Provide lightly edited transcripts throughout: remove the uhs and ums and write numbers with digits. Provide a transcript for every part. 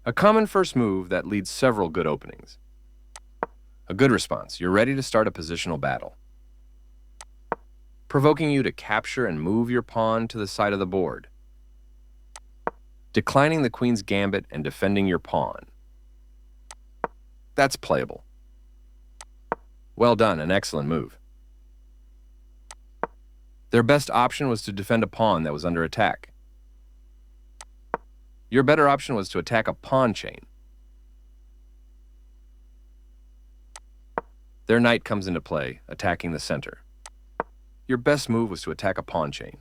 A common first move that leads several good openings. A good response. You're ready to start a positional battle, provoking you to capture and move your pawn to the side of the board, declining the queen's gambit and defending your pawn. That's playable. Well done, an excellent move. Their best option was to defend a pawn that was under attack. Your better option was to attack a pawn chain. Their knight comes into play, attacking the center. Your best move was to attack a pawn chain.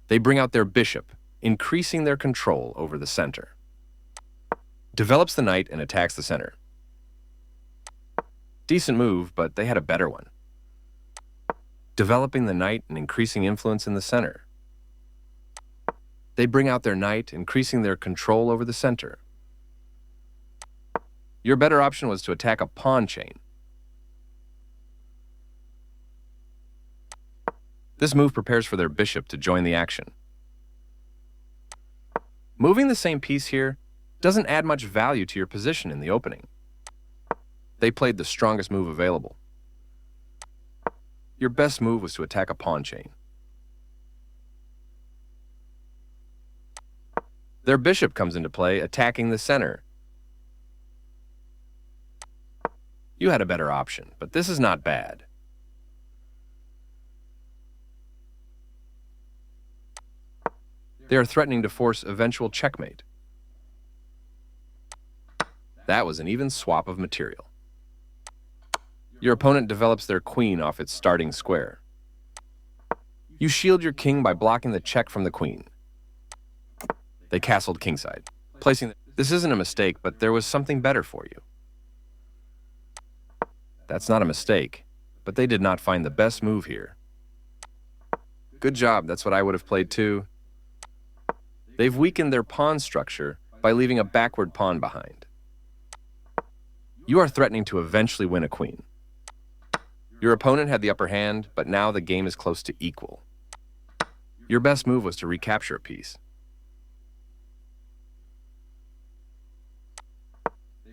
They bring out their bishop, increasing their control over the center. Develops the knight and attacks the center. Decent move, but they had a better one. Developing the knight and increasing influence in the center. They bring out their knight, increasing their control over the center. Your better option was to attack a pawn chain. This move prepares for their bishop to join the action. Moving the same piece here doesn't add much value to your position in the opening. They played the strongest move available. Your best move was to attack a pawn chain. Their bishop comes into play, attacking the center. You had a better option, but this is not bad. They are threatening to force eventual checkmate. That was an even swap of material. Your opponent develops their queen off its starting square. You shield your king by blocking the check from the queen. They castled kingside, placing this isn't a mistake, but there was something better for you. That's not a mistake, but they did not find the best move here. Good job, that's what I would have played too. They've weakened their pawn structure by leaving a backward pawn behind. You are threatening to eventually win a queen. Your opponent had the upper hand, but now the game is close to equal. Your best move was to recapture a piece.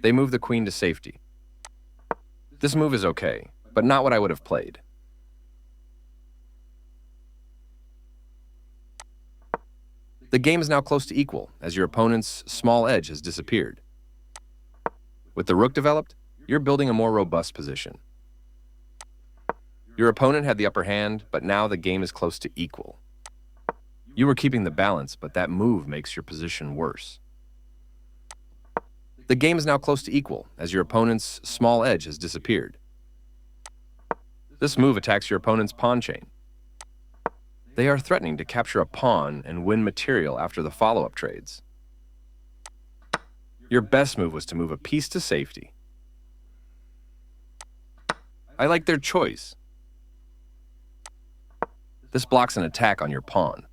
They move the queen to safety. This move is okay, but not what I would have played. The game is now close to equal, as your opponent's small edge has disappeared. With the rook developed, you're building a more robust position. Your opponent had the upper hand, but now the game is close to equal. You were keeping the balance, but that move makes your position worse. The game is now close to equal, as your opponent's small edge has disappeared. This move attacks your opponent's pawn chain. They are threatening to capture a pawn and win material after the follow-up trades. Your best move was to move a piece to safety. I like their choice. This blocks an attack on your pawn.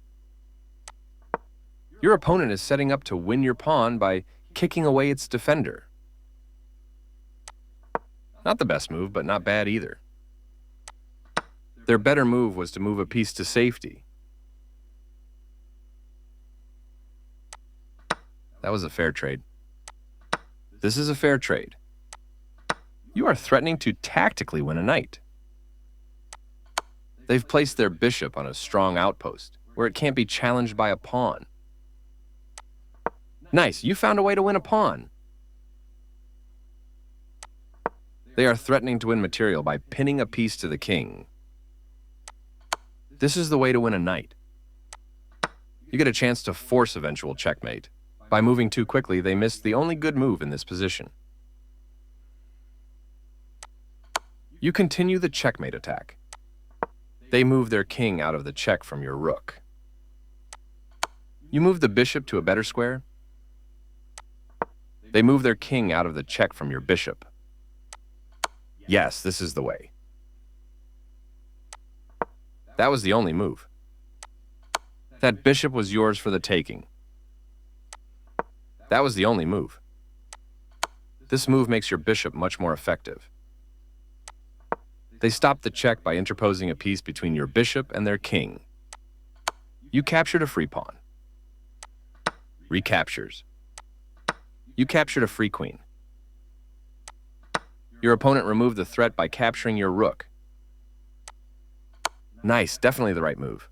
Your opponent is setting up to win your pawn by kicking away its defender. Not the best move, but not bad either. Their better move was to move a piece to safety. That was a fair trade. This is a fair trade. You are threatening to tactically win a knight. They've placed their bishop on a strong outpost, where it can't be challenged by a pawn. Nice, you found a way to win a pawn. They are threatening to win material by pinning a piece to the king. This is the way to win a knight. You get a chance to force eventual checkmate. By moving too quickly, they missed the only good move in this position. You continue the checkmate attack. They move their king out of the check from your rook. You move the bishop to a better square. They move their king out of the check from your bishop. Yes, this is the way. That was the only move. That bishop was yours for the taking. That was the only move. This move makes your bishop much more effective. They stopped the check by interposing a piece between your bishop and their king. You captured a free pawn. Recaptures. You captured a free queen. Your opponent removed the threat by capturing your rook. Nice, definitely the right move.